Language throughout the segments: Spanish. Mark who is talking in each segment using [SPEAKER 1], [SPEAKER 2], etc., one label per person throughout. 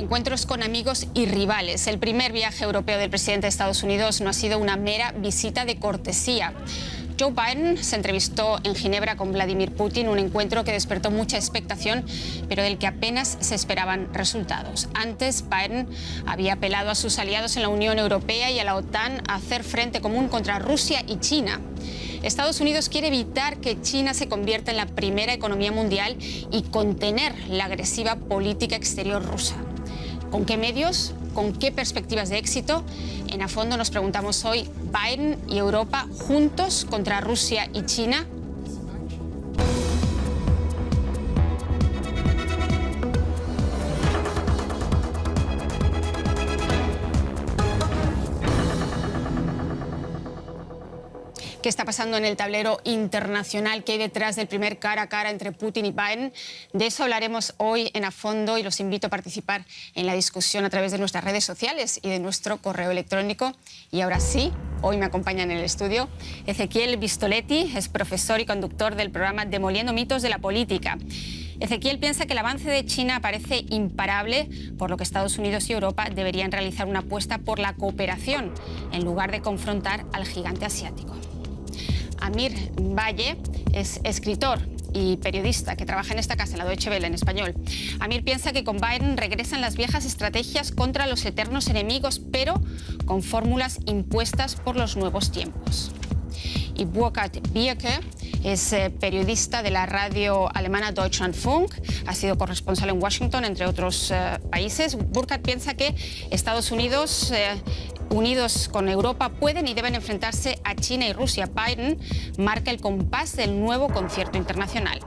[SPEAKER 1] Encuentros con amigos y rivales. El primer viaje europeo del presidente de Estados Unidos no ha sido una mera visita de cortesía. Joe Biden se entrevistó en Ginebra con Vladimir Putin, un encuentro que despertó mucha expectación, pero del que apenas se esperaban resultados. Antes, Biden había apelado a sus aliados en la Unión Europea y a la OTAN a hacer frente común contra Rusia y China. Estados Unidos quiere evitar que China se convierta en la primera economía mundial y contener la agresiva política exterior rusa. ¿Con qué medios? ¿Con qué perspectivas de éxito? En A Fondo nos preguntamos hoy, ¿Biden y Europa juntos contra Rusia y China? ¿Qué está pasando en el tablero internacional? ¿Qué hay detrás del primer cara a cara entre Putin y Biden? De eso hablaremos hoy en A Fondo y los invito a participar en la discusión a través de nuestras redes sociales y de nuestro correo electrónico. Y ahora sí, hoy me acompaña en el estudio Ezequiel Vistoletti, es profesor y conductor del programa Demoliendo mitos de la política. Ezequiel piensa que el avance de China parece imparable, por lo que Estados Unidos y Europa deberían realizar una apuesta por la cooperación en lugar de confrontar al gigante asiático. Amir Valle es escritor y periodista que trabaja en esta casa, en la Deutsche Welle, en español. Amir piensa que con Biden regresan las viejas estrategias contra los eternos enemigos, pero con fórmulas impuestas por los nuevos tiempos. Y Burkhard Bierke es periodista de la radio alemana Deutschlandfunk, ha sido corresponsal en Washington, entre otros países. Burkhard piensa que Estados Unidos, unidos con Europa, pueden y deben enfrentarse a China y Rusia. Biden marca el compás del nuevo concierto internacional.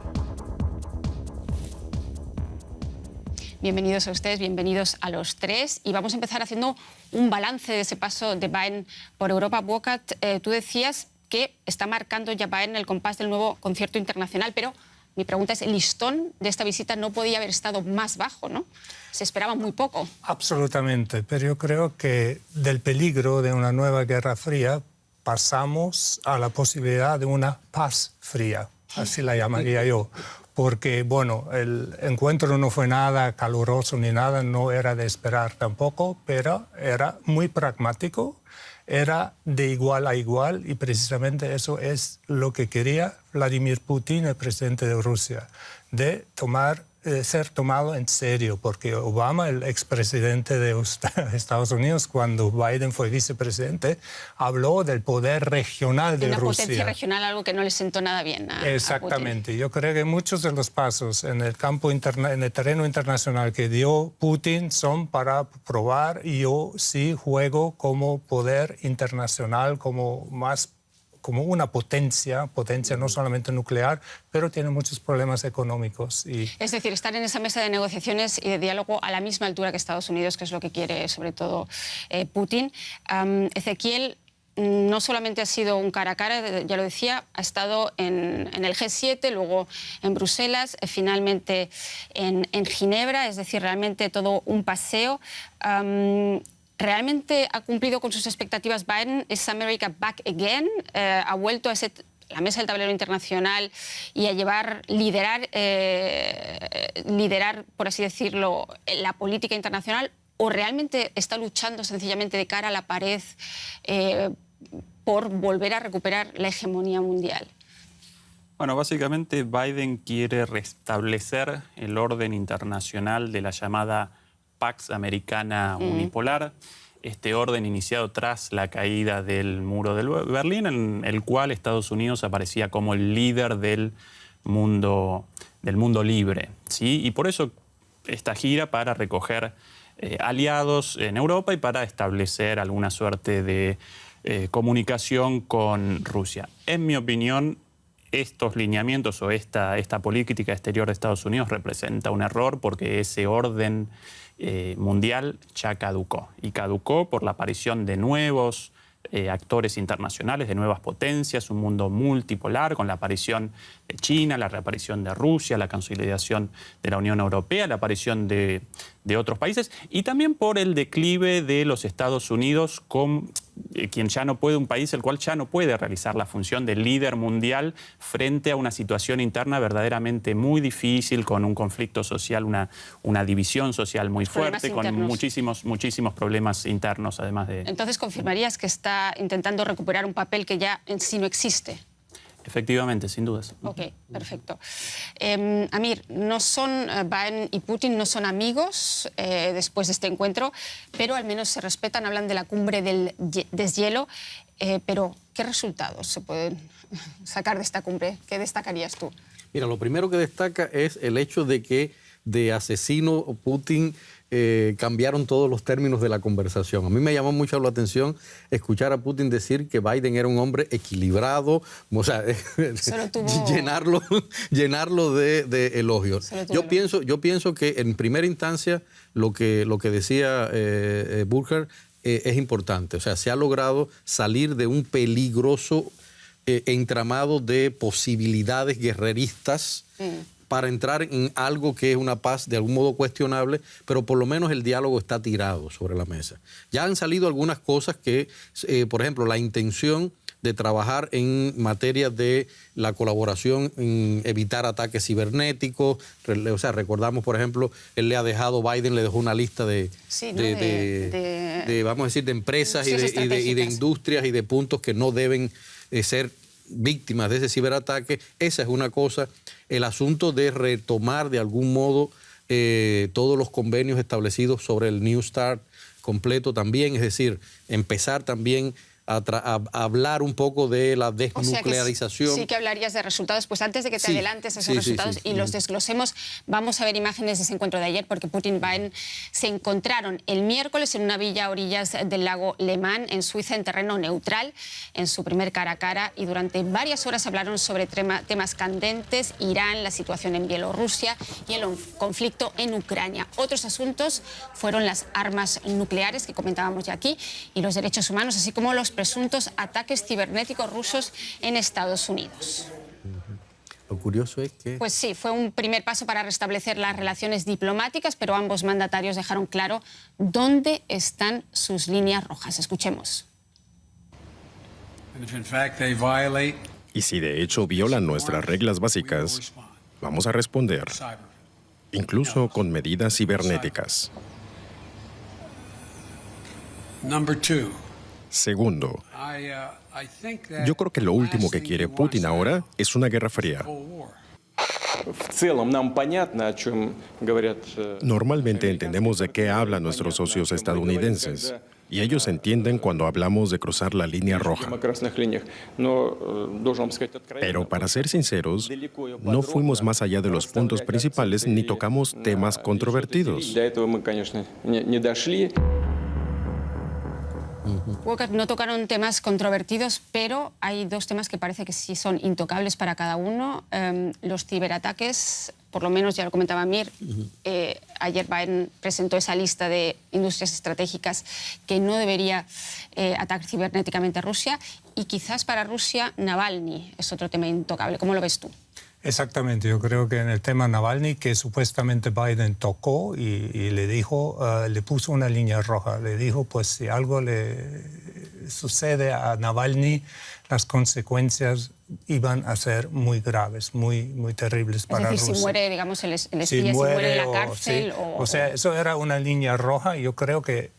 [SPEAKER 1] Bienvenidos a ustedes, bienvenidos a los tres. Y vamos a empezar haciendo un balance de ese paso de Biden por Europa. Burkhard, tú decías que está marcando ya Biden el compás del nuevo concierto internacional, pero mi pregunta es, el listón de esta visita no podía haber estado más bajo, ¿no? Se esperaba muy poco.
[SPEAKER 2] Absolutamente, pero yo creo que del peligro de una nueva guerra fría pasamos a la posibilidad de una paz fría, así la llamaría yo. Porque, bueno, el encuentro no fue nada caluroso ni nada, no era de esperar tampoco, pero era muy pragmático, era de igual a igual y precisamente eso es lo que quería Vladimir Putin, el presidente de Rusia, de ser tomado en serio, porque Obama, el expresidente de Estados Unidos, cuando Biden fue vicepresidente, habló del poder regional de Rusia.
[SPEAKER 1] Una potencia regional, algo que no le sentó nada bien a
[SPEAKER 2] Exactamente.
[SPEAKER 1] Putin.
[SPEAKER 2] Yo creo que muchos de los pasos en el campo en el terreno internacional que dio Putin son para probar, y yo sí juego como poder internacional, como una potencia no solamente nuclear, pero tiene muchos problemas económicos.
[SPEAKER 1] Es decir, estar en esa mesa de negociaciones y de diálogo a la misma altura que Estados Unidos, que es lo que quiere sobre todo Putin. Ezequiel no solamente ha sido un cara a cara, ya lo decía, ha estado en el G7, luego en Bruselas, finalmente en Ginebra, es decir, realmente todo un paseo. ¿Realmente ha cumplido con sus expectativas Biden? ¿Es America back again? ¿Ha vuelto a la mesa del tablero internacional y a liderar, por así decirlo, la política internacional? ¿O realmente está luchando sencillamente de cara a la pared por volver a recuperar la hegemonía mundial?
[SPEAKER 3] Bueno, básicamente Biden quiere restablecer el orden internacional de la llamada Pax Americana unipolar, este orden iniciado tras la caída del muro de Berlín, en el cual Estados Unidos aparecía como el líder del mundo libre, ¿sí? Y por eso esta gira para recoger aliados en Europa y para establecer alguna suerte de comunicación con Rusia. En mi opinión, estos lineamientos o esta política exterior de Estados Unidos representa un error, porque ese orden mundial ya caducó. Y caducó por la aparición de nuevos actores internacionales, de nuevas potencias, un mundo multipolar con la aparición de China, la reaparición de Rusia, la consolidación de la Unión Europea, la aparición de de otros países, y también por el declive de los Estados Unidos, quien ya no puede, un país el cual ya no puede realizar la función de líder mundial frente a una situación interna verdaderamente muy difícil, con un conflicto social, una división social muy fuerte, con muchísimos problemas internos, además de...
[SPEAKER 1] Entonces, ¿confirmarías que está intentando recuperar un papel que ya en sí no existe?
[SPEAKER 3] Efectivamente, sin dudas.
[SPEAKER 1] Ok, perfecto. Amir, Biden y Putin no son amigos después de este encuentro, pero al menos se respetan, hablan de la cumbre del deshielo. Pero, ¿qué resultados se pueden sacar de esta cumbre? ¿Qué destacarías tú?
[SPEAKER 4] Mira, lo primero que destaca es el hecho de que de asesino Putin cambiaron todos los términos de la conversación. A mí me llamó mucho la atención escuchar a Putin decir que Biden era un hombre equilibrado, o sea, llenarlo de elogios. Yo pienso que en primera instancia lo que decía Burkhardt es importante. O sea, se ha logrado salir de un peligroso entramado de posibilidades guerreristas para entrar en algo que es una paz de algún modo cuestionable, pero por lo menos el diálogo está tirado sobre la mesa. Ya han salido algunas cosas que, por ejemplo, la intención de trabajar en materia de la colaboración en evitar ataques cibernéticos. O sea, recordamos, por ejemplo, Biden le dejó una lista vamos a decir, de empresas y de industrias y de puntos que no deben ser víctimas de ese ciberataque. Esa es una cosa. El asunto de retomar de algún modo todos los convenios establecidos sobre el New START completo también, es decir, empezar también a hablar un poco de la desnuclearización.
[SPEAKER 1] O sea que sí que hablarías de resultados. Pues antes de que te adelantes a esos resultados y los desglosemos, vamos a ver imágenes de ese encuentro de ayer, porque Putin y Biden se encontraron el miércoles en una villa a orillas del lago Le Mans, en Suiza, en terreno neutral, en su primer cara a cara, y durante varias horas hablaron sobre temas candentes: Irán, la situación en Bielorrusia y el conflicto en Ucrania. Otros asuntos fueron las armas nucleares, que comentábamos ya aquí, y los derechos humanos, así como los presuntos ataques cibernéticos rusos en Estados Unidos.
[SPEAKER 4] Lo curioso es que...
[SPEAKER 1] Pues sí, fue un primer paso para restablecer las relaciones diplomáticas, pero ambos mandatarios dejaron claro dónde están sus líneas rojas. Escuchemos.
[SPEAKER 5] Y si de hecho violan nuestras reglas básicas, vamos a responder, incluso con medidas cibernéticas. Segundo, yo creo que lo último que quiere Putin ahora es una guerra fría. Normalmente entendemos de qué hablan nuestros socios estadounidenses, y ellos entienden cuando hablamos de cruzar la línea roja. Pero para ser sinceros, no fuimos más allá de los puntos principales ni tocamos temas controvertidos.
[SPEAKER 1] Walker, no tocaron temas controvertidos, pero hay dos temas que parece que sí son intocables para cada uno. Los ciberataques, por lo menos ya lo comentaba Amir, ayer Biden presentó esa lista de industrias estratégicas que no debería atacar cibernéticamente a Rusia, y quizás para Rusia Navalny es otro tema intocable. ¿Cómo lo ves tú?
[SPEAKER 2] Exactamente, yo creo que en el tema Navalny, que supuestamente Biden tocó y le dijo, le puso una línea roja, le dijo, pues si algo le sucede a Navalny, las consecuencias iban a ser muy graves, muy terribles para Rusia.
[SPEAKER 1] Es decir, si muere, digamos, el espía, si muere en la cárcel.
[SPEAKER 2] Sí. O sea, eso era una línea roja, y yo creo que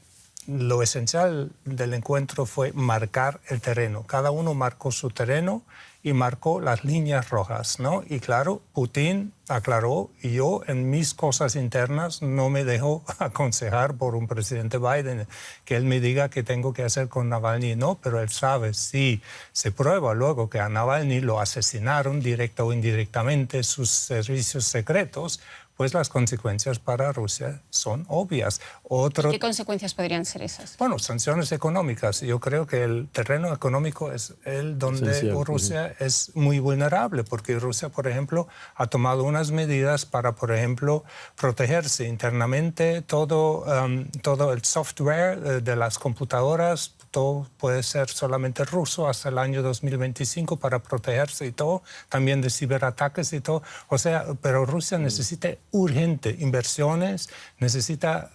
[SPEAKER 2] lo esencial del encuentro fue marcar el terreno. Cada uno marcó su terreno y marcó las líneas rojas, ¿no? Y claro, Putin aclaró, y yo en mis cosas internas no me dejo aconsejar por un presidente Biden que él me diga qué tengo que hacer con Navalny. No, pero él sabe, si se prueba luego que a Navalny lo asesinaron directa o indirectamente sus servicios secretos, pues las consecuencias para Rusia son obvias.
[SPEAKER 1] ¿Qué consecuencias podrían ser esas?
[SPEAKER 2] Bueno, sanciones económicas. Yo creo que el terreno económico es el donde Rusia es muy vulnerable, porque Rusia, por ejemplo, ha tomado unas medidas para, por ejemplo, protegerse internamente todo el software de las computadoras, auto puede ser solamente ruso hasta el año 2025 para protegerse y todo, también de ciberataques y todo. O sea, pero Rusia necesita urgente inversiones, necesita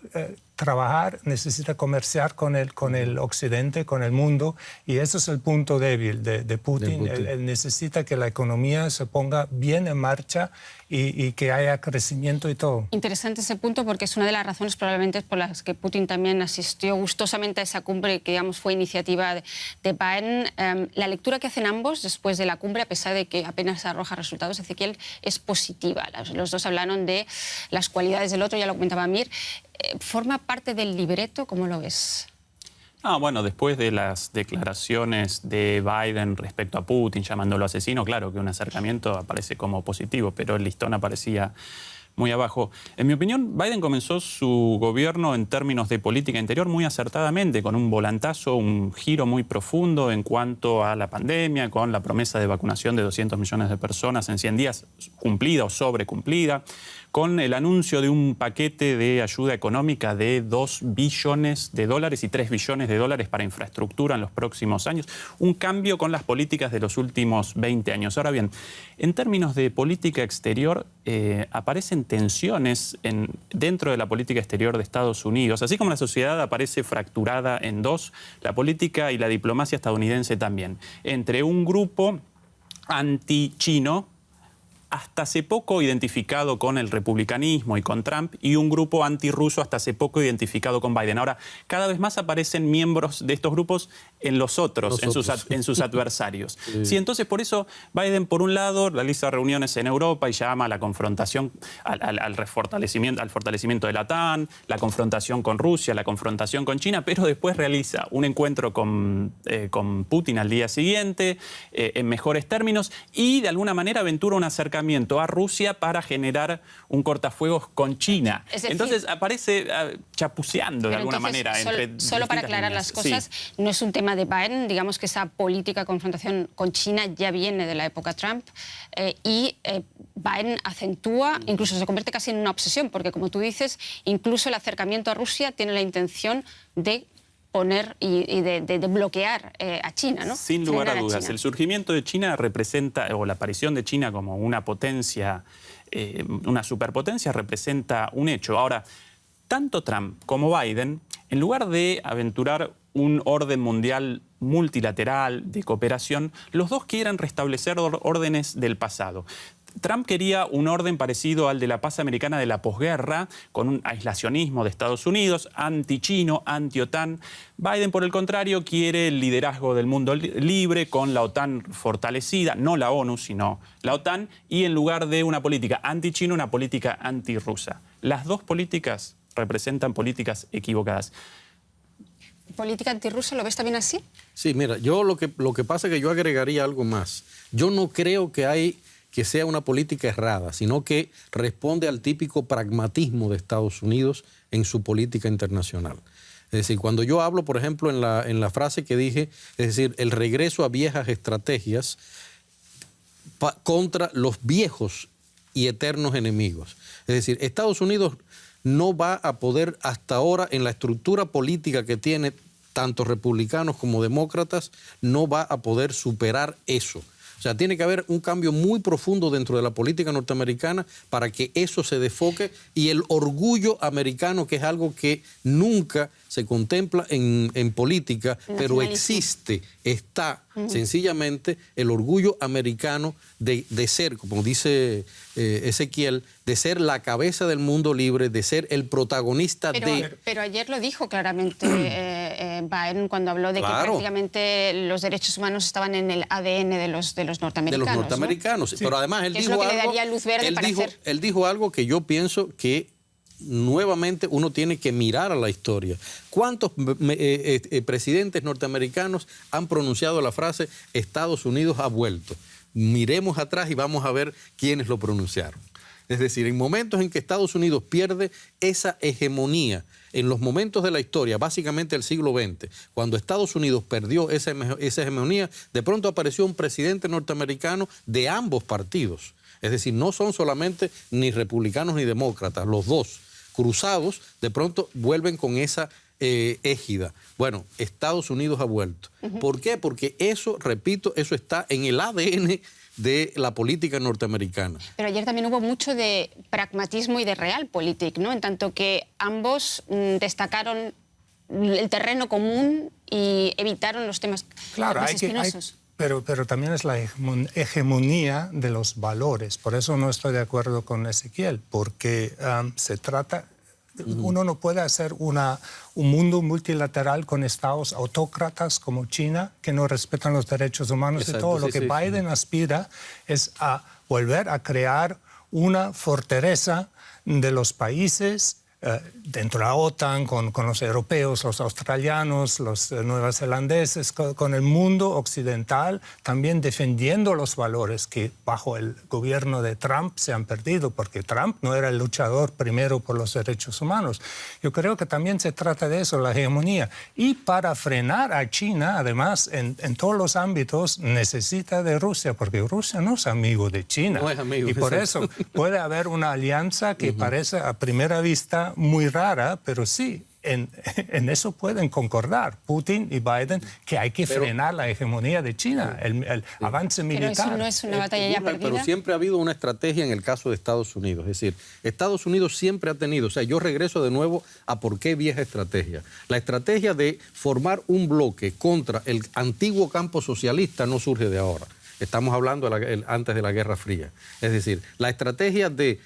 [SPEAKER 2] trabajar, necesita comerciar con el occidente, con el mundo, y eso es el punto débil de Putin. Él necesita que la economía se ponga bien en marcha y que haya crecimiento y todo.
[SPEAKER 1] Interesante ese punto, porque es una de las razones probablemente por las que Putin también asistió gustosamente a esa cumbre que, digamos, fue iniciativa de Biden. La lectura que hacen ambos después de la cumbre, a pesar de que apenas arroja resultados, Ezequiel, es positiva. Los dos hablaron de las cualidades del otro, ya lo comentaba Amir. ¿Forma parte del libreto? ¿Cómo lo ves?
[SPEAKER 3] Bueno, después de las declaraciones de Biden respecto a Putin, llamándolo asesino, claro que un acercamiento aparece como positivo, pero el listón aparecía muy abajo. En mi opinión, Biden comenzó su gobierno en términos de política interior muy acertadamente, con un volantazo, un giro muy profundo en cuanto a la pandemia, con la promesa de vacunación de 200 millones de personas en 100 días, cumplida o sobrecumplida, con el anuncio de un paquete de ayuda económica de $2 billones y $3 billones para infraestructura en los próximos años. Un cambio con las políticas de los últimos 20 años. Ahora bien, en términos de política exterior, aparecen tensiones dentro de la política exterior de Estados Unidos. Así como la sociedad aparece fracturada en dos, la política y la diplomacia estadounidense también. Entre un grupo anti-chino, hasta hace poco identificado con el republicanismo y con Trump, y un grupo antirruso hasta hace poco identificado con Biden. Ahora, cada vez más aparecen miembros de estos grupos en los otros. En sus adversarios. Sí, entonces por eso Biden, por un lado, realiza reuniones en Europa y llama a la confrontación, al fortalecimiento de la OTAN, la confrontación con Rusia, la confrontación con China, pero después realiza un encuentro con Putin al día siguiente, en mejores términos, y de alguna manera aventura un acercamiento a Rusia para generar un cortafuegos con China. Es decir, entonces aparece chapuceando de alguna manera.
[SPEAKER 1] Solo para aclarar las cosas, sí. No es un tema de Biden, digamos que esa política de confrontación con China ya viene de la época Trump, y Biden acentúa, incluso se convierte casi en una obsesión, porque como tú dices, incluso el acercamiento a Rusia tiene la intención de poner y de bloquear a China, ¿no?
[SPEAKER 3] Sin lugar a dudas. El surgimiento de China representa, o la aparición de China como una potencia, una superpotencia, representa un hecho. Ahora, tanto Trump como Biden, en lugar de aventurar un orden mundial multilateral de cooperación, los dos quieren restablecer órdenes del pasado. Trump quería un orden parecido al de la paz americana de la posguerra, con un aislacionismo de Estados Unidos, anti-chino, anti-OTAN. Biden, por el contrario, quiere el liderazgo del mundo libre, con la OTAN fortalecida, no la ONU, sino la OTAN, y en lugar de una política anti-chino, una política anti-rusa. Las dos políticas representan políticas equivocadas.
[SPEAKER 1] ¿Política antirrusa lo ves también así?
[SPEAKER 4] Sí, mira, yo lo que pasa es que yo agregaría algo más. Yo no creo que sea una política errada, sino que responde al típico pragmatismo de Estados Unidos en su política internacional. Es decir, cuando yo hablo, por ejemplo, en la frase que dije, es decir, el regreso a viejas estrategias contra los viejos y eternos enemigos. Es decir, Estados Unidos no va a poder hasta ahora, en la estructura política que tiene, tanto republicanos como demócratas, no va a poder superar eso. O sea, tiene que haber un cambio muy profundo dentro de la política norteamericana para que eso se desfoque, y el orgullo americano, que es algo que nunca se contempla en política, pero existe, está sencillamente el orgullo americano de ser, como dice Ezequiel, de ser la cabeza del mundo libre, de ser el protagonista
[SPEAKER 1] Pero ayer lo dijo claramente Biden cuando habló de que prácticamente los derechos humanos estaban en el ADN de los norteamericanos.
[SPEAKER 4] De los norteamericanos, ¿no? Sí. Pero además él dijo algo,
[SPEAKER 1] le daría luz verde para hacer.
[SPEAKER 4] Él dijo algo que yo pienso que nuevamente uno tiene que mirar a la historia. ¿Cuántos presidentes norteamericanos han pronunciado la frase Estados Unidos ha vuelto? Miremos atrás y vamos a ver quiénes lo pronunciaron. Es decir, en momentos en que Estados Unidos pierde esa hegemonía, en los momentos de la historia, básicamente el siglo XX, cuando Estados Unidos perdió esa hegemonía, de pronto apareció un presidente norteamericano de ambos partidos. Es decir, no son solamente ni republicanos ni demócratas, los dos cruzados, de pronto vuelven con esa égida. Bueno, Estados Unidos ha vuelto. ¿Por qué? Porque eso, repito, eso está en el ADN de la política norteamericana.
[SPEAKER 1] Pero ayer también hubo mucho de pragmatismo y de realpolitik, ¿no? En tanto que ambos destacaron el terreno común y evitaron los temas más espinosos.
[SPEAKER 2] Pero también es la hegemonía de los valores. Por eso no estoy de acuerdo con Ezequiel, porque se trata... Uno no puede hacer un mundo multilateral con estados autócratas como China que no respetan los derechos humanos.
[SPEAKER 4] Exacto,
[SPEAKER 2] y todo. Lo que Biden aspira es a volver a crear una fortaleza de los países dentro de la OTAN, con los europeos, los australianos, los neozelandeses, con el mundo occidental, también defendiendo los valores que bajo el gobierno de Trump se han perdido, porque Trump no era el luchador primero por los derechos humanos. Yo creo que también se trata de eso, la hegemonía. Y para frenar a China, además, en todos los ámbitos, necesita de Rusia, porque Rusia no es amigo de China.
[SPEAKER 4] No es amigo.
[SPEAKER 2] Y por eso puede haber una alianza que parece a primera vista muy rara, pero sí, en eso pueden concordar Putin y Biden, que hay que frenar la hegemonía de China, el avance militar.
[SPEAKER 1] Pero eso no es una batalla ya perdida.
[SPEAKER 4] Pero siempre ha habido una estrategia en el caso de Estados Unidos. Es decir, Estados Unidos siempre ha tenido, o sea, yo regreso de nuevo a por qué vieja estrategia. La estrategia de formar un bloque contra el antiguo campo socialista no surge de ahora. Estamos hablando antes de la Guerra Fría. Es decir, la estrategia de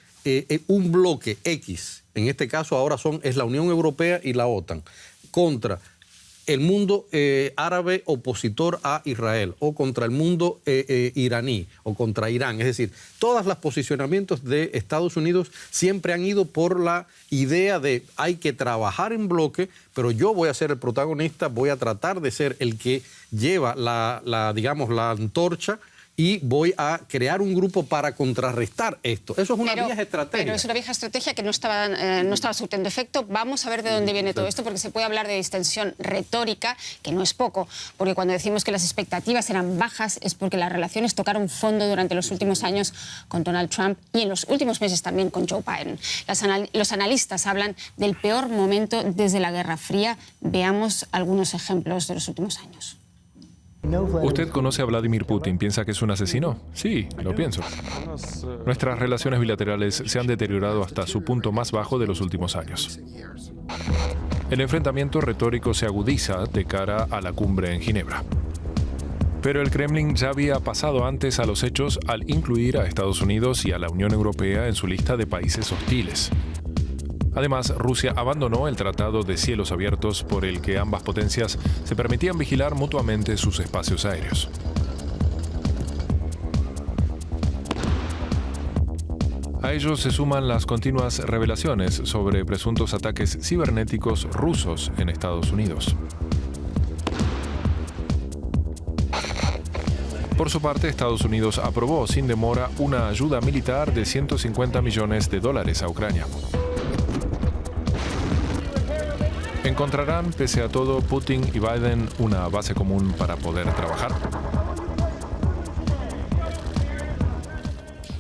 [SPEAKER 4] un bloque X, en este caso ahora es la Unión Europea y la OTAN, contra el mundo árabe opositor a Israel, o contra el mundo iraní, o contra Irán. Es decir, todos los posicionamientos de Estados Unidos siempre han ido por la idea de hay que trabajar en bloque, pero yo voy a ser el protagonista, voy a tratar de ser el que lleva digamos, la antorcha, y voy a crear un grupo para contrarrestar esto. Eso es una vieja estrategia.
[SPEAKER 1] Pero es una vieja estrategia que no estaba surtiendo efecto. Vamos a ver de dónde viene todo esto, porque se puede hablar de distensión retórica, que no es poco, porque cuando decimos que las expectativas eran bajas es porque las relaciones tocaron fondo durante los últimos años con Donald Trump y en los últimos meses también con Joe Biden. Los analistas hablan del peor momento desde la Guerra Fría. Veamos algunos ejemplos de los últimos años.
[SPEAKER 6] ¿Usted conoce a Vladimir Putin? ¿Piensa que es un asesino? Sí, lo pienso. Nuestras relaciones bilaterales se han deteriorado hasta su punto más bajo de los últimos años. El enfrentamiento retórico se agudiza de cara a la cumbre en Ginebra. Pero el Kremlin ya había pasado antes a los hechos al incluir a Estados Unidos y a la Unión Europea en su lista de países hostiles. Además, Rusia abandonó el Tratado de Cielos Abiertos por el que ambas potencias se permitían vigilar mutuamente sus espacios aéreos. A ello se suman las continuas revelaciones sobre presuntos ataques cibernéticos rusos en Estados Unidos. Por su parte, Estados Unidos aprobó sin demora una ayuda militar de $150 millones a Ucrania. ¿Encontrarán, pese a todo, Putin y Biden una base común para poder trabajar?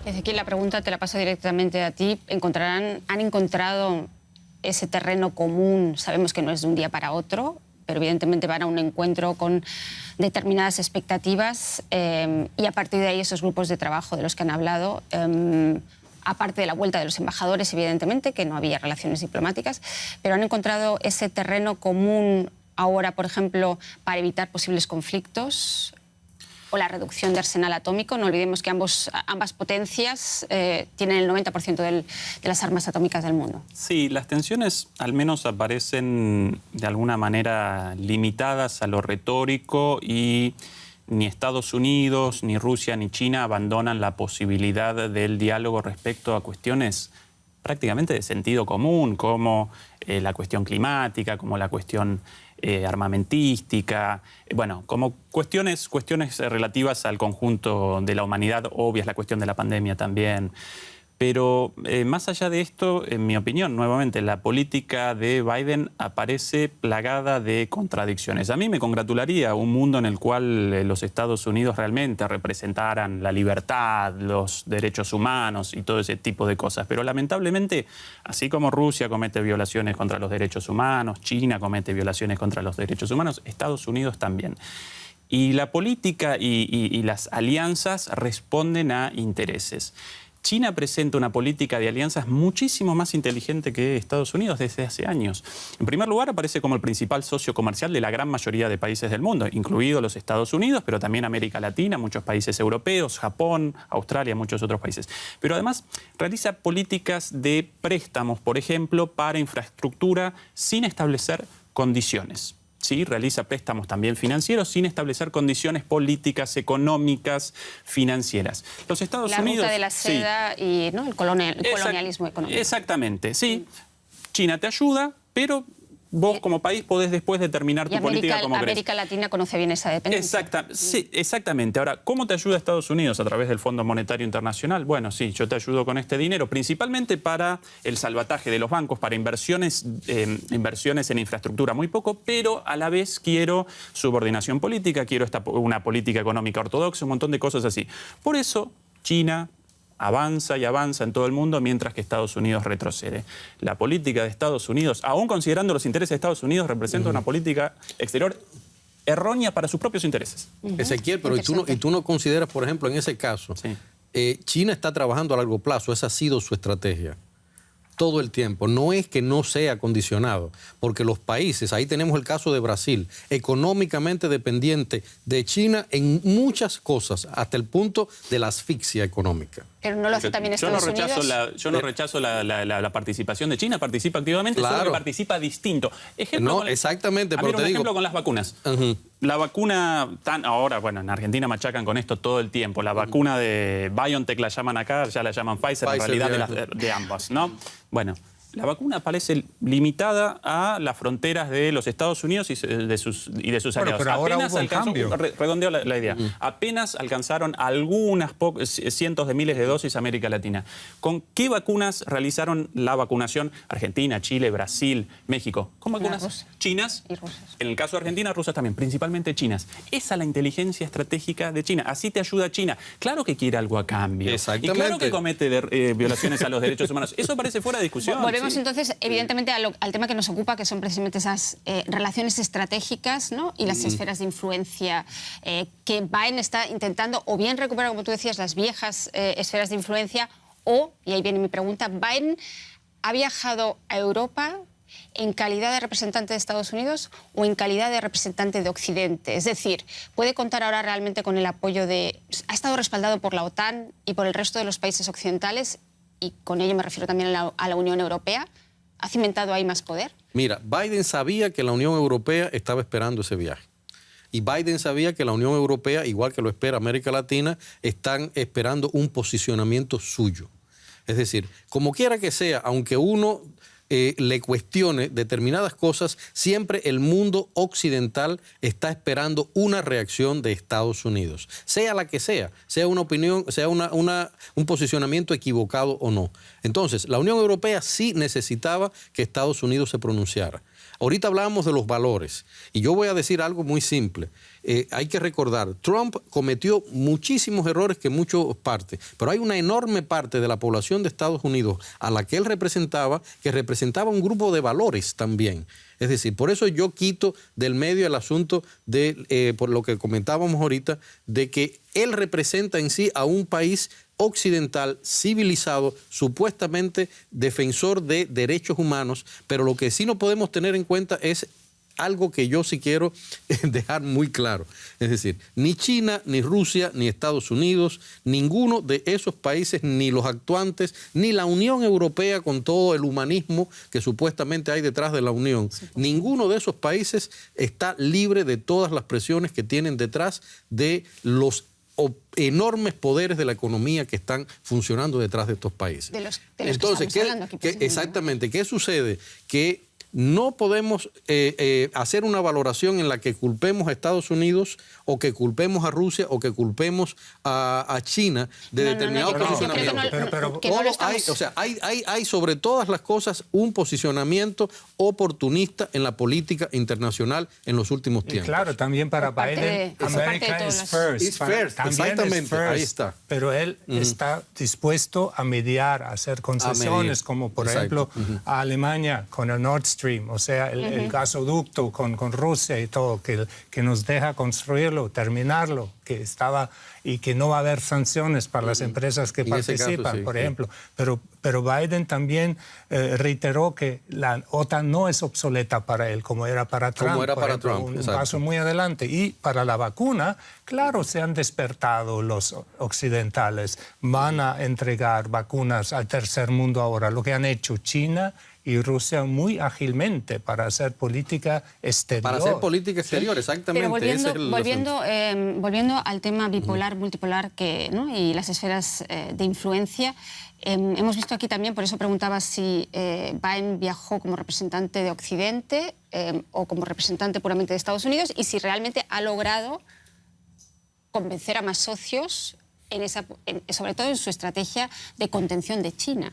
[SPEAKER 1] Ezequiel, la pregunta te la paso directamente a ti. ¿Han encontrado ese terreno común? Sabemos que no es de un día para otro, pero evidentemente van a un encuentro con determinadas expectativas y a partir de ahí esos grupos de trabajo de los que han hablado, aparte de la vuelta de los embajadores, evidentemente, que no había relaciones diplomáticas, pero han encontrado ese terreno común ahora, por ejemplo, para evitar posibles conflictos o la reducción de arsenal atómico. No olvidemos que ambas potencias tienen el 90% de las armas atómicas del mundo.
[SPEAKER 3] Sí, las tensiones al menos aparecen de alguna manera limitadas a lo retórico y ni Estados Unidos, ni Rusia, ni China abandonan la posibilidad del diálogo respecto a cuestiones prácticamente de sentido común, como la cuestión climática, como la cuestión armamentística, bueno, como cuestiones relativas al conjunto de la humanidad, obvias, la cuestión de la pandemia también. Pero más allá de esto, en mi opinión, nuevamente, la política de Biden aparece plagada de contradicciones. A mí me congratularía un mundo en el cual los Estados Unidos realmente representaran la libertad, los derechos humanos y todo ese tipo de cosas. Pero lamentablemente, así como Rusia comete violaciones contra los derechos humanos, China comete violaciones contra los derechos humanos, Estados Unidos también. Y la política y las alianzas responden a intereses. China presenta una política de alianzas muchísimo más inteligente que Estados Unidos desde hace años. En primer lugar, aparece como el principal socio comercial de la gran mayoría de países del mundo, incluidos los Estados Unidos, pero también América Latina, muchos países europeos, Japón, Australia, muchos otros países. Pero además realiza políticas de préstamos, por ejemplo, para infraestructura sin establecer condiciones. Sí, realiza préstamos también financieros sin establecer condiciones políticas, económicas, financieras. Los Estados Unidos...
[SPEAKER 1] La ruta de la seda y ¿no? el colonialismo económico.
[SPEAKER 3] Exactamente, sí. China te ayuda, pero vos como país podés después determinar tu política como querés.
[SPEAKER 1] América Latina conoce bien esa dependencia.
[SPEAKER 3] Sí, exactamente. Ahora, ¿cómo te ayuda Estados Unidos a través del Fondo Monetario Internacional? Bueno, sí, yo te ayudo con este dinero, principalmente para el salvataje de los bancos, para inversiones en infraestructura, muy poco, pero a la vez quiero subordinación política, quiero una política económica ortodoxa, un montón de cosas así. Por eso, China avanza y avanza en todo el mundo mientras que Estados Unidos retrocede. La política de Estados Unidos, aún considerando los intereses de Estados Unidos, representa una política exterior errónea para sus propios intereses.
[SPEAKER 4] Ezequiel, pero ¿y tú no consideras, por ejemplo, en ese caso,
[SPEAKER 3] sí,
[SPEAKER 4] China está trabajando a largo plazo, esa ha sido su estrategia todo el tiempo? No es que no sea condicionado, porque los países, ahí tenemos el caso de Brasil, económicamente dependiente de China en muchas cosas, hasta el punto de la asfixia económica.
[SPEAKER 1] Pero no lo hace también Estados Unidos.
[SPEAKER 3] Yo no rechazo la participación de China, participa activamente,
[SPEAKER 4] claro,
[SPEAKER 3] solo que participa distinto.
[SPEAKER 4] Exactamente, pero
[SPEAKER 3] te digo, ejemplo con las vacunas. La vacuna, ahora, bueno, en Argentina machacan con esto todo el tiempo. La vacuna de BioNTech la llaman acá, ya la llaman Pfizer en realidad de ambas, ¿no? Bueno, la vacuna parece limitada a las fronteras de los Estados Unidos y de sus aliados.
[SPEAKER 2] Pero ahora hubo un cambio.
[SPEAKER 3] Redondeo la idea. Apenas alcanzaron algunas cientos de miles de dosis a América Latina. ¿Con qué vacunas realizaron la vacunación? Argentina, Chile, Brasil, México. ¿Con vacunas chinas?
[SPEAKER 1] Y rusas.
[SPEAKER 3] En el caso de Argentina, rusas también, principalmente chinas. Esa es la inteligencia estratégica de China. Así te ayuda China. Claro que quiere algo a cambio.
[SPEAKER 4] Exactamente.
[SPEAKER 3] Y claro que comete violaciones a los derechos humanos. Eso parece fuera de discusión.
[SPEAKER 1] Volvemos entonces, evidentemente, al tema que nos ocupa, que son precisamente esas relaciones estratégicas, ¿no? Y las esferas de influencia que Biden está intentando o bien recuperar, como tú decías, las viejas esferas de influencia o, y ahí viene mi pregunta, Biden ha viajado a Europa en calidad de representante de Estados Unidos o en calidad de representante de Occidente. Es decir, puede contar ahora realmente con el apoyo de... Ha estado respaldado por la OTAN y por el resto de los países occidentales, y con ello me refiero también a la Unión Europea. ¿Ha cimentado ahí más poder?
[SPEAKER 4] Mira, Biden sabía que la Unión Europea estaba esperando ese viaje. Y Biden sabía que la Unión Europea, igual que lo espera América Latina, están esperando un posicionamiento suyo. Es decir, como quiera que sea, aunque uno le cuestione determinadas cosas, siempre el mundo occidental está esperando una reacción de Estados Unidos, sea la que sea una opinión, sea un posicionamiento equivocado o no. Entonces, la Unión Europea sí necesitaba que Estados Unidos se pronunciara. Ahorita hablábamos de los valores y yo voy a decir algo muy simple. Hay que recordar, Trump cometió muchísimos errores que muchos partes, pero hay una enorme parte de la población de Estados Unidos a la que él representaba, que representaba un grupo de valores también. Es decir, por eso yo quito del medio el asunto de, por lo que comentábamos ahorita, de que él representa en sí a un país occidental, civilizado, supuestamente defensor de derechos humanos, pero lo que sí no podemos tener en cuenta es algo que yo sí quiero dejar muy claro. Es decir, ni China, ni Rusia, ni Estados Unidos, ninguno de esos países, ni los actuantes, ni la Unión Europea con todo el humanismo que supuestamente hay detrás de la Unión, ninguno de esos países está libre de todas las presiones que tienen detrás de los enormes poderes de la economía que están funcionando detrás de estos países.
[SPEAKER 1] De los
[SPEAKER 4] Entonces,
[SPEAKER 1] que estamos hablando aquí,
[SPEAKER 4] exactamente, ¿qué sucede? Que no podemos hacer una valoración en la que culpemos a Estados Unidos o que culpemos a Rusia o que culpemos a China de determinado posicionamiento. Hay sobre todas las cosas un posicionamiento oportunista en la política internacional en los últimos tiempos.
[SPEAKER 2] Y claro, también para Biden, America is first.
[SPEAKER 4] It's first, exactamente, ahí está.
[SPEAKER 2] Pero él está dispuesto a mediar, a hacer concesiones, como por ejemplo a Alemania con el Nord Stream, o sea, el gasoducto con Rusia y todo, que nos deja construirlo, terminarlo, que estaba y que no va a haber sanciones para las empresas que participan, por ejemplo. Pero Biden también reiteró que la OTAN no es obsoleta para él, como era para Trump. Un paso muy adelante. Y para la vacuna, claro, se han despertado los occidentales. Van a entregar vacunas al tercer mundo ahora, lo que han hecho China y Rusia muy ágilmente para hacer política exterior.
[SPEAKER 4] Para hacer política exterior, exactamente.
[SPEAKER 1] Pero volviendo al tema bipolar, multipolar y las esferas de influencia, hemos visto aquí también, por eso preguntaba si Biden viajó como representante de Occidente o como representante puramente de Estados Unidos y si realmente ha logrado convencer a más socios, sobre todo en su estrategia de contención de China.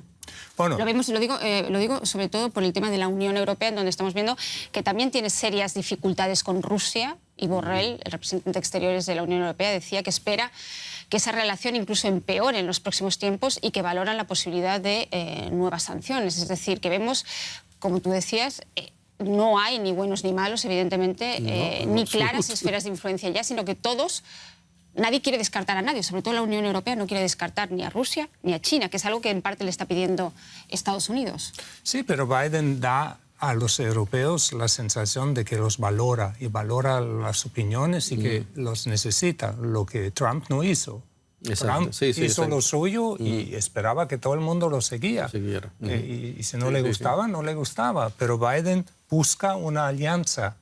[SPEAKER 1] Bueno, lo digo sobre todo por el tema de la Unión Europea, en donde estamos viendo que también tiene serias dificultades con Rusia, y Borrell, el representante exterior de la Unión Europea, decía que espera que esa relación incluso empeore en los próximos tiempos y que valoran la posibilidad de nuevas sanciones. Es decir, que vemos, como tú decías, no hay ni buenos ni malos, evidentemente, ni claras esferas de influencia ya, sino que nadie quiere descartar a nadie, sobre todo la Unión Europea no quiere descartar ni a Rusia ni a China, que es algo que en parte le está pidiendo Estados Unidos.
[SPEAKER 2] Sí, pero Biden da a los europeos la sensación de que los valora y valora las opiniones y que los necesita, lo que Trump no hizo. Trump hizo lo suyo y esperaba que todo el mundo lo siguiera. Y si no le gustaba, no le gustaba. Pero Biden busca una alianza.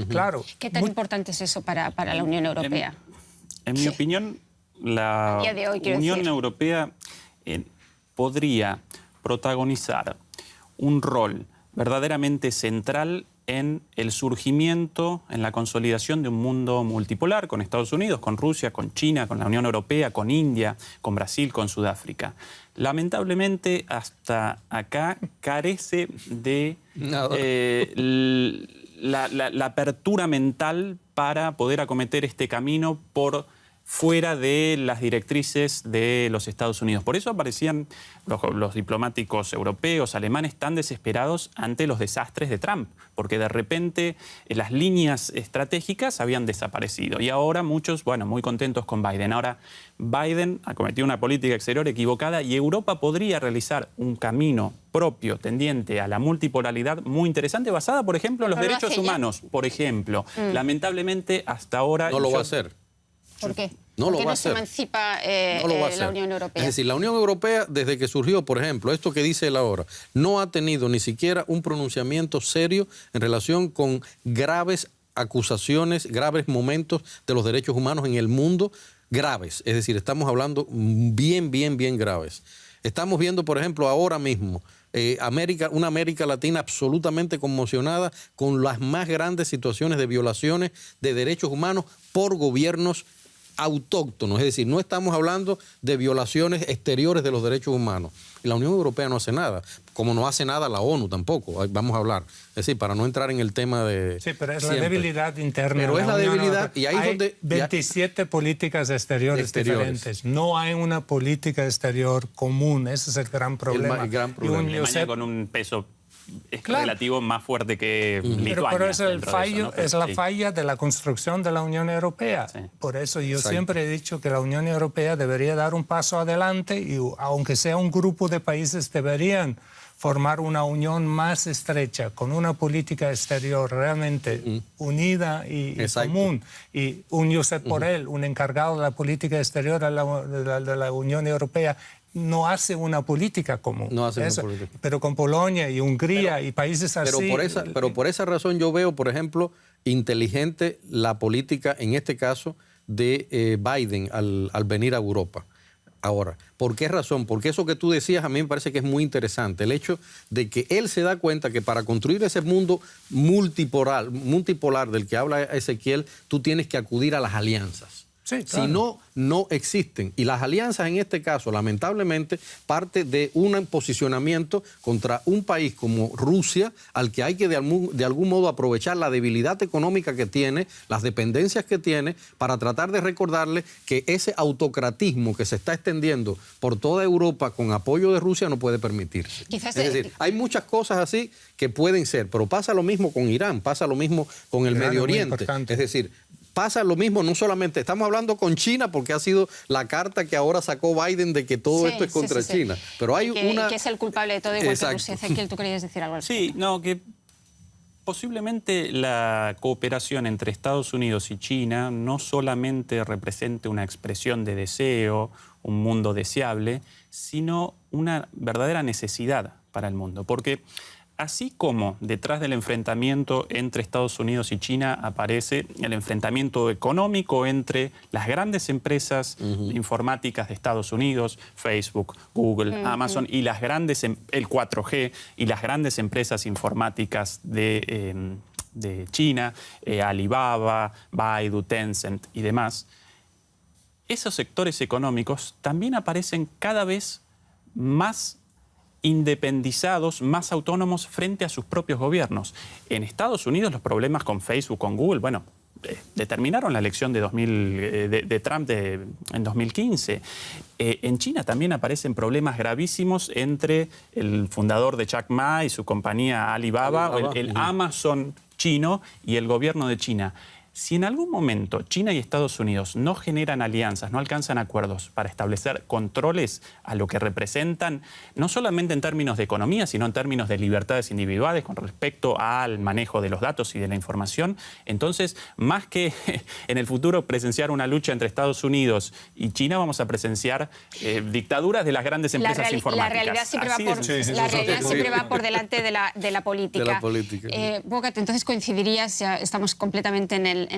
[SPEAKER 2] Claro.
[SPEAKER 1] ¿Qué tan importante es eso para la Unión Europea?
[SPEAKER 3] En mi opinión, la Unión Europea podría protagonizar un rol verdaderamente central en el surgimiento, en la consolidación de un mundo multipolar con Estados Unidos, con Rusia, con China, con la Unión Europea, con India, con Brasil, con Sudáfrica. Lamentablemente, hasta acá carece de la apertura mental para poder acometer este camino por fuera de las directrices de los Estados Unidos. Por eso aparecían los diplomáticos europeos, alemanes, tan desesperados ante los desastres de Trump, porque de repente las líneas estratégicas habían desaparecido. Y ahora muchos, muy contentos con Biden. Ahora, Biden ha cometido una política exterior equivocada y Europa podría realizar un camino propio, tendiente a la multipolaridad muy interesante, basada, por ejemplo, en los derechos humanos. Por ejemplo, lamentablemente, hasta ahora...
[SPEAKER 4] No lo va a hacer.
[SPEAKER 1] ¿Por qué?
[SPEAKER 4] No lo va a hacer.
[SPEAKER 1] ¿Por qué no se emancipa la Unión Europea?
[SPEAKER 4] Es decir, la Unión Europea, desde que surgió, por ejemplo, esto que dice él ahora, no ha tenido ni siquiera un pronunciamiento serio en relación con graves acusaciones, graves momentos de los derechos humanos en el mundo, graves. Es decir, estamos hablando bien graves. Estamos viendo, por ejemplo, ahora mismo, una América Latina absolutamente conmocionada con las más grandes situaciones de violaciones de derechos humanos por gobiernos autóctonos, es decir, no estamos hablando de violaciones exteriores de los derechos humanos. Y la Unión Europea no hace nada, como no hace nada la ONU tampoco, vamos a hablar. Es decir, para no entrar en el tema de...
[SPEAKER 2] Sí, pero es la debilidad interna.
[SPEAKER 4] Pero es la debilidad y ahí
[SPEAKER 2] hay
[SPEAKER 4] donde...
[SPEAKER 2] 27 políticas exteriores diferentes. No hay una política exterior común, ese es el gran problema.
[SPEAKER 4] El gran problema.
[SPEAKER 3] Alemania con un peso relativo más fuerte que Lituania.
[SPEAKER 2] Pero es el fallo, es la falla de la construcción de la Unión Europea. Sí. Por eso yo siempre he dicho que la Unión Europea debería dar un paso adelante y aunque sea un grupo de países deberían formar una unión más estrecha, con una política exterior realmente unida y común. Y un Josep Borrell, un encargado de la política exterior de la Unión Europea, no hace una política común.
[SPEAKER 4] No hace una política.
[SPEAKER 2] Pero con Polonia y Hungría y países así...
[SPEAKER 4] Pero por esa razón yo veo, por ejemplo, inteligente la política, en este caso, de Biden al venir a Europa. Ahora, ¿por qué razón? Porque eso que tú decías a mí me parece que es muy interesante. El hecho de que él se da cuenta que para construir ese mundo multipolar del que habla Ezequiel, tú tienes que acudir a las alianzas.
[SPEAKER 2] Sí, claro.
[SPEAKER 4] Si no, no existen. Y las alianzas en este caso, lamentablemente, parte de un posicionamiento contra un país como Rusia, al que hay que de algún modo aprovechar la debilidad económica que tiene, las dependencias que tiene, para tratar de recordarle que ese autocratismo que se está extendiendo por toda Europa con apoyo de Rusia no puede permitirse.
[SPEAKER 1] Quizás
[SPEAKER 4] es decir, hay muchas cosas así que pueden ser, pero pasa lo mismo con Irán, pasa lo mismo con el Medio Oriente. Es decir, pasa lo mismo, no solamente, estamos hablando con China porque ha sido la carta que ahora sacó Biden de que todo esto es contra China. Pero hay
[SPEAKER 1] que es el culpable de todo igual que Rusia. Ezequiel, ¿tú querías decir algo?
[SPEAKER 3] Sí, no, que posiblemente la cooperación entre Estados Unidos y China no solamente represente una expresión de deseo, un mundo deseable, sino una verdadera necesidad para el mundo. Porque así como detrás del enfrentamiento entre Estados Unidos y China aparece el enfrentamiento económico entre las grandes empresas informáticas de Estados Unidos, Facebook, Google, Amazon, y las grandes, el 4G, y las grandes empresas informáticas de China, Alibaba, Baidu, Tencent y demás, esos sectores económicos también aparecen cada vez más independizados, más autónomos frente a sus propios gobiernos. En Estados Unidos los problemas con Facebook, con Google, bueno, determinaron la elección de Trump en 2015. En China también aparecen problemas gravísimos entre el fundador de Jack Ma y su compañía Alibaba, el Amazon chino y el gobierno de China. Si en algún momento China y Estados Unidos no generan alianzas, no alcanzan acuerdos para establecer controles a lo que representan, no solamente en términos de economía, sino en términos de libertades individuales con respecto al manejo de los datos y de la información, entonces, más que en el futuro presenciar una lucha entre Estados Unidos y China, vamos a presenciar dictaduras de las grandes empresas informáticas.
[SPEAKER 1] La realidad siempre va por delante de la política.
[SPEAKER 4] De la política.
[SPEAKER 1] Bocat, entonces coincidirías, ya estamos completamente en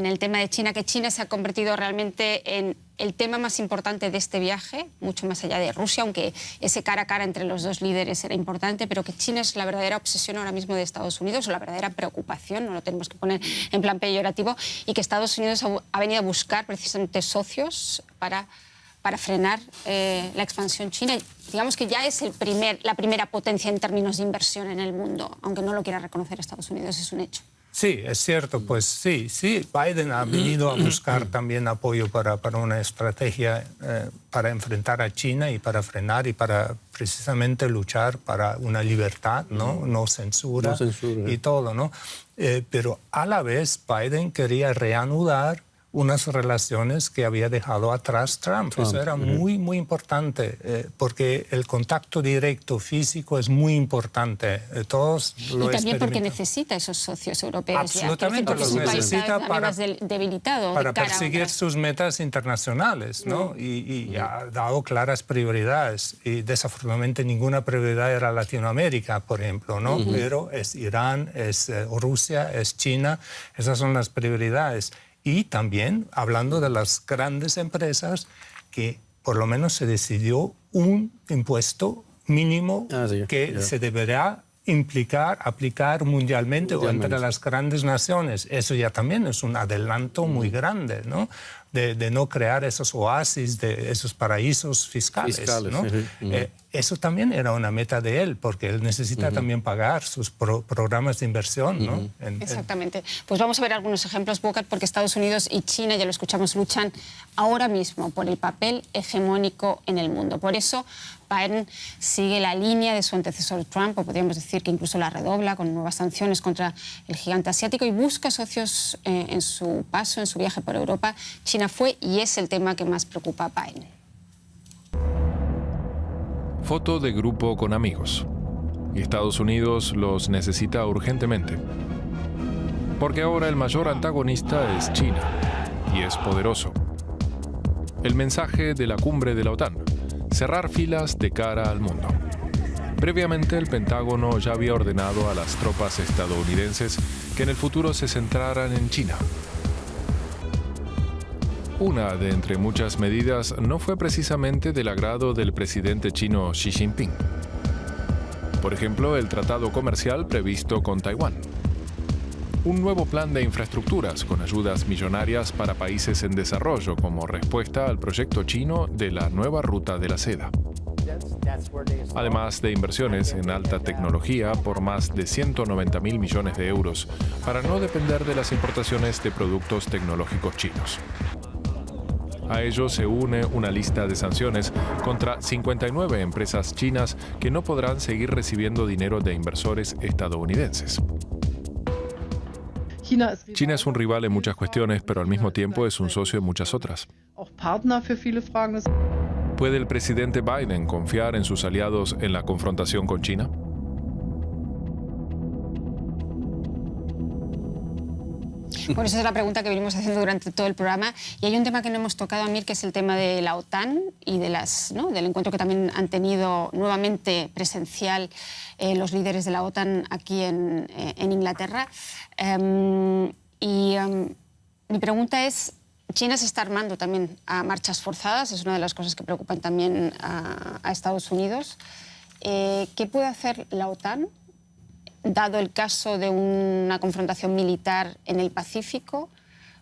[SPEAKER 1] el tema de China, que China se ha convertido realmente en el tema más importante de este viaje, mucho más allá de Rusia, aunque ese cara a cara entre los dos líderes era importante, pero que China es la verdadera obsesión ahora mismo de Estados Unidos, o la verdadera preocupación, no lo tenemos que poner en plan peyorativo, y que Estados Unidos ha venido a buscar precisamente socios para frenar la expansión china. Digamos que ya es la primera potencia en términos de inversión en el mundo, aunque no lo quiera reconocer Estados Unidos, es un hecho.
[SPEAKER 2] Sí, es cierto, pues sí, Biden ha venido a buscar también apoyo para una estrategia para enfrentar a China y para frenar y para precisamente luchar para una libertad, no censura y todo, ¿no? Pero a la vez Biden quería reanudar unas relaciones que había dejado atrás Trump. Eso era muy, muy importante, porque el contacto directo físico es muy importante. Todos lo
[SPEAKER 1] y también porque necesita esos socios europeos.
[SPEAKER 2] Absolutamente, los necesita para perseguir
[SPEAKER 1] cara
[SPEAKER 2] sus metas internacionales, ¿no? Y ha dado claras prioridades. Y desafortunadamente ninguna prioridad era Latinoamérica, por ejemplo, ¿no? Pero es Irán, es Rusia, es China. Esas son las prioridades. Y también, hablando de las grandes empresas, que por lo menos se decidió un impuesto mínimo se deberá aplicar mundialmente o entre las grandes naciones. Eso ya también es un adelanto muy grande, ¿no? De no crear esos oasis, de esos paraísos fiscales, ¿no? Eso también era una meta de él, porque él necesita también pagar sus programas de inversión, ¿no?
[SPEAKER 1] Exactamente. Pues vamos a ver algunos ejemplos, Bocat, porque Estados Unidos y China, ya lo escuchamos, luchan ahora mismo por el papel hegemónico en el mundo. Por eso Biden sigue la línea de su antecesor Trump, o podríamos decir que incluso la redobla con nuevas sanciones contra el gigante asiático, y busca socios en su paso, en su viaje por Europa. China fue y es el tema que más preocupa a Biden.
[SPEAKER 6] Foto de grupo con amigos. Y Estados Unidos los necesita urgentemente. Porque ahora el mayor antagonista es China, y es poderoso. El mensaje de la cumbre de la OTAN: cerrar filas de cara al mundo. Previamente, el Pentágono ya había ordenado a las tropas estadounidenses que en el futuro se centraran en China. Una de entre muchas medidas no fue precisamente del agrado del presidente chino Xi Jinping. Por ejemplo, el tratado comercial previsto con Taiwán. Un nuevo plan de infraestructuras con ayudas millonarias para países en desarrollo como respuesta al proyecto chino de la nueva ruta de la seda. Además de inversiones en alta tecnología por más de 190.000 millones de euros para no depender de las importaciones de productos tecnológicos chinos. A ello se une una lista de sanciones contra 59 empresas chinas que no podrán seguir recibiendo dinero de inversores estadounidenses. China es un rival en muchas cuestiones, pero al mismo tiempo es un socio en muchas otras. ¿Puede el presidente Biden confiar en sus aliados en la confrontación con China?
[SPEAKER 1] Bueno, esa es la pregunta que venimos haciendo durante todo el programa. Y hay un tema que no hemos tocado, Amir, que es el tema de la OTAN y de del encuentro que también han tenido nuevamente presencial los líderes de la OTAN aquí en Inglaterra. Mi pregunta es, China se está armando también a marchas forzadas, es una de las cosas que preocupan también a Estados Unidos. ¿Qué puede hacer la OTAN, dado el caso de una confrontación militar en el Pacífico?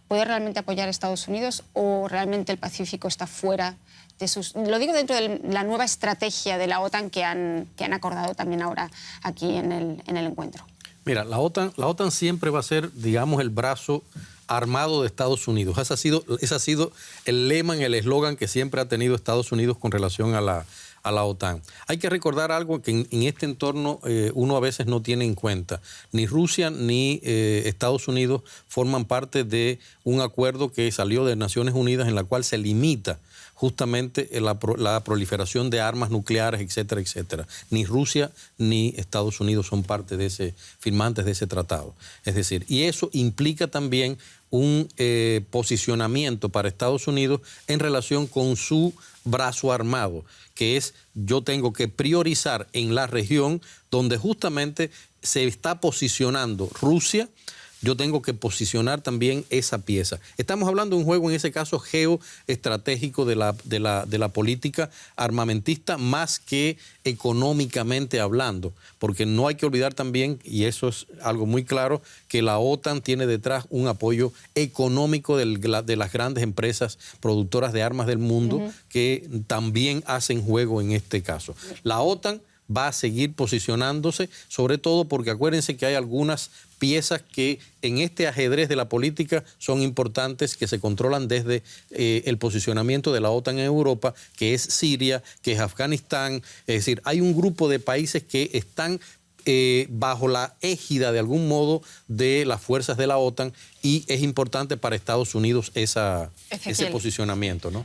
[SPEAKER 1] ¿Puede realmente apoyar a Estados Unidos o realmente el Pacífico está fuera de sus... Lo digo dentro de la nueva estrategia de la OTAN que han acordado también ahora aquí en el encuentro?
[SPEAKER 4] Mira, la OTAN siempre va a ser, digamos, el brazo armado de Estados Unidos. Ese ha sido el lema, el eslogan que siempre ha tenido Estados Unidos con relación a la OTAN. Hay que recordar algo que en este entorno uno a veces no tiene en cuenta. Ni Rusia ni Estados Unidos forman parte de un acuerdo que salió de Naciones Unidas en la cual se limita justamente la proliferación de armas nucleares, etcétera, etcétera. Ni Rusia ni Estados Unidos son parte de firmantes de ese tratado. Es decir, y eso implica también un posicionamiento para Estados Unidos en relación con su brazo armado, que es yo tengo que priorizar en la región donde justamente se está posicionando Rusia, yo tengo que posicionar también esa pieza. Estamos hablando de un juego, en ese caso, geoestratégico de la política armamentista más que económicamente hablando, porque no hay que olvidar también, y eso es algo muy claro, que la OTAN tiene detrás un apoyo económico de las grandes empresas productoras de armas del mundo que también hacen juego en este caso. La OTAN va a seguir posicionándose, sobre todo porque acuérdense que hay algunas piezas que en este ajedrez de la política son importantes, que se controlan desde el posicionamiento de la OTAN en Europa, que es Siria, que es Afganistán. Es decir, hay un grupo de países que están bajo la égida de algún modo de las fuerzas de la OTAN y es importante para Estados Unidos ese posicionamiento, ¿no?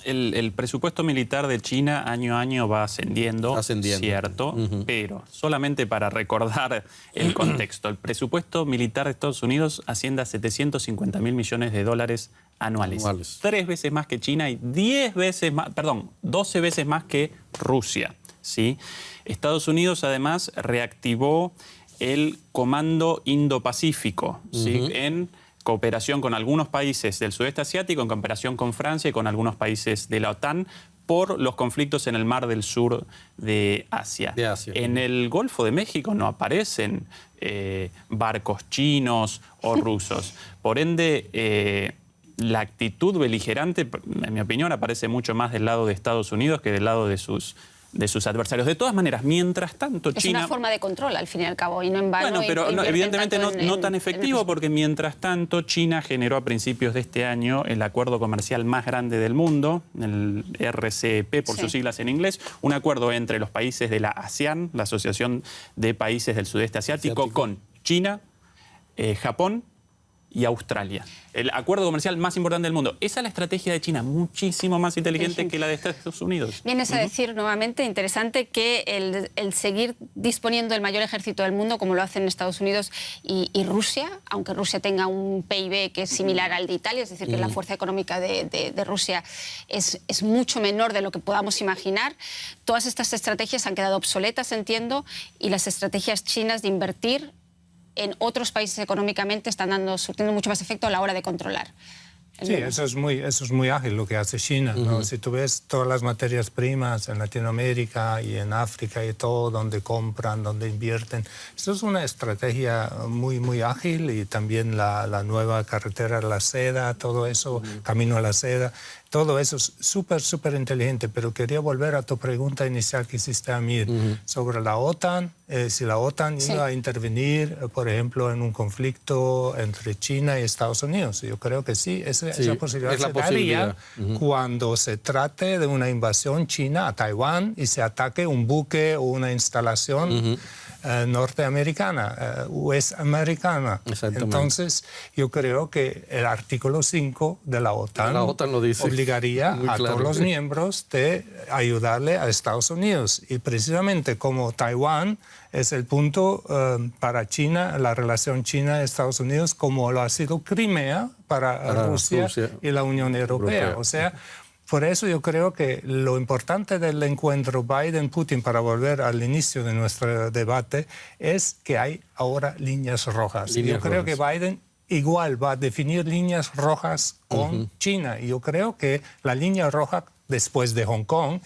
[SPEAKER 3] El presupuesto militar de China año a año va ascendiendo. Cierto, pero solamente para recordar el contexto, el presupuesto militar de Estados Unidos asciende a 750.000 millones de dólares anuales. 3 veces más que China y 12 veces más que Rusia, ¿sí? Estados Unidos además reactivó el Comando Indo-Pacífico, ¿sí? En cooperación con algunos países del sudeste asiático, en cooperación con Francia y con algunos países de la OTAN por los conflictos en el Mar del Sur de Asia. En el Golfo de México no aparecen barcos chinos o rusos. Por ende, la actitud beligerante, en mi opinión, aparece mucho más del lado de Estados Unidos que del lado de sus adversarios. De todas maneras, mientras tanto China...
[SPEAKER 1] Es una forma de control, al fin y al cabo, y no en vano.
[SPEAKER 3] Bueno, pero evidentemente no tan efectivo, porque mientras tanto China generó a principios de este año el acuerdo comercial más grande del mundo, el RCEP, por sus siglas en inglés, un acuerdo entre los países de la ASEAN, la Asociación de Países del Sudeste Asiático, con China, Japón y Australia. El acuerdo comercial más importante del mundo. Esa es la estrategia de China, muchísimo más inteligente que la de Estados Unidos.
[SPEAKER 1] Vienes a decir nuevamente, interesante, que el seguir disponiendo del mayor ejército del mundo, como lo hacen Estados Unidos y Rusia, aunque Rusia tenga un PIB que es similar al de Italia, es decir, que la fuerza económica de Rusia es mucho menor de lo que podamos imaginar, todas estas estrategias han quedado obsoletas, entiendo, y las estrategias chinas de invertir en otros países económicamente están surtiendo mucho más efecto a la hora de controlar. el
[SPEAKER 2] Sí,
[SPEAKER 1] mundo.
[SPEAKER 2] eso es muy ágil lo que hace China, ¿no? Si tú ves todas las materias primas en Latinoamérica y en África y todo, donde compran, donde invierten, esto es una estrategia muy, muy ágil, y también la nueva carretera de la seda, todo eso, camino a la seda, todo eso es súper, súper inteligente. Pero quería volver a tu pregunta inicial que hiciste, Amir, sobre la OTAN. Si la OTAN iba a intervenir, por ejemplo, en un conflicto entre China y Estados Unidos. Yo creo que sí, esa posibilidad
[SPEAKER 4] es la
[SPEAKER 2] se daría
[SPEAKER 4] posibilidad.
[SPEAKER 2] cuando se trate de una invasión china a Taiwán y se ataque un buque o una instalación norteamericana, US-americana.
[SPEAKER 4] Exactamente.
[SPEAKER 2] Entonces, yo creo que el artículo 5 de la OTAN
[SPEAKER 4] lo dice
[SPEAKER 2] obligaría
[SPEAKER 4] muy
[SPEAKER 2] a
[SPEAKER 4] claro.
[SPEAKER 2] todos los miembros de ayudarle a Estados Unidos. Y precisamente como Taiwán es el punto para China, la relación China-Estados Unidos, como lo ha sido Crimea para Rusia y la Unión Europea. O sea, por eso yo creo que lo importante del encuentro Biden-Putin, para volver al inicio de nuestro debate, es que hay ahora líneas rojas. Yo creo que Biden igual va a definir líneas rojas con China. Y yo creo que la línea roja después de Hong Kong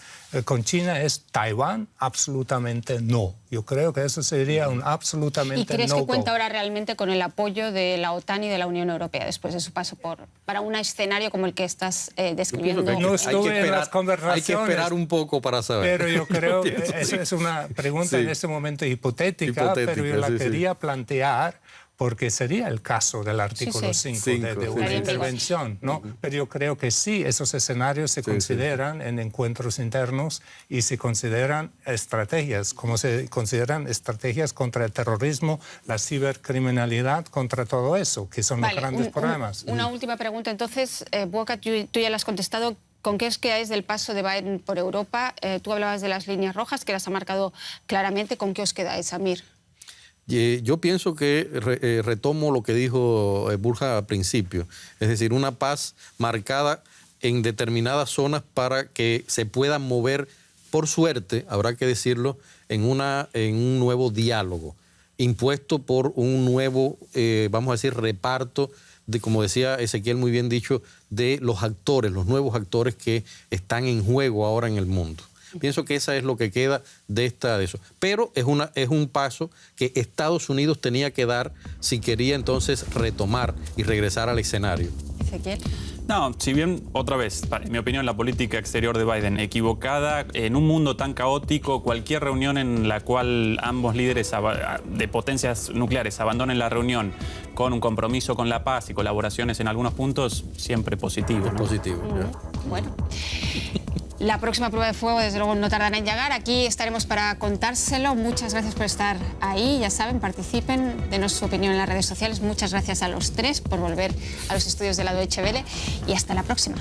[SPEAKER 2] con China es Taiwán, absolutamente no. Yo creo que eso sería un absolutamente no.
[SPEAKER 1] ¿Y crees que cuenta ahora realmente con el apoyo de la OTAN y de la Unión Europea después de su paso para un escenario como el que estás describiendo?
[SPEAKER 2] No estuve en las conversaciones.
[SPEAKER 4] Hay que esperar un poco para saber.
[SPEAKER 2] Pero yo creo que esa es una pregunta en este momento hipotética, pero yo la quería plantear porque sería el caso del artículo 5 de una intervención, ¿no? Pero yo creo que sí, esos escenarios se consideran en encuentros internos y se consideran estrategias, como se consideran estrategias contra el terrorismo, la cibercriminalidad, contra todo eso, que son los grandes problemas.
[SPEAKER 1] Una última pregunta, entonces, Burkhard, tú ya la has contestado. ¿Con qué os quedáis del paso de Biden por Europa? Tú hablabas de las líneas rojas, que las ha marcado claramente. ¿Con qué os quedáis, Amir?
[SPEAKER 4] Yo pienso que retomo lo que dijo Burja al principio, es decir, una paz marcada en determinadas zonas para que se puedan mover, por suerte, habrá que decirlo, en un nuevo diálogo, impuesto por un nuevo, vamos a decir, reparto de, como decía Ezequiel muy bien dicho, de los actores, los nuevos actores que están en juego ahora en el mundo. Pienso que esa es lo que queda de eso. Pero es un paso que Estados Unidos tenía que dar si quería entonces retomar y regresar al escenario.
[SPEAKER 1] Ezequiel.
[SPEAKER 3] No, si bien, otra vez, en mi opinión, la política exterior de Biden equivocada, en un mundo tan caótico, cualquier reunión en la cual ambos líderes de potencias nucleares abandonen la reunión con un compromiso con la paz y colaboraciones en algunos puntos, siempre positivo, ¿no?
[SPEAKER 4] Es positivo.
[SPEAKER 1] Bueno. La próxima prueba de fuego, desde luego, no tardará en llegar. Aquí estaremos para contárselo. Muchas gracias por estar ahí. Ya saben, participen, denos su opinión en las redes sociales. Muchas gracias a los tres por volver a los estudios de la Deutsche Welle y hasta la próxima.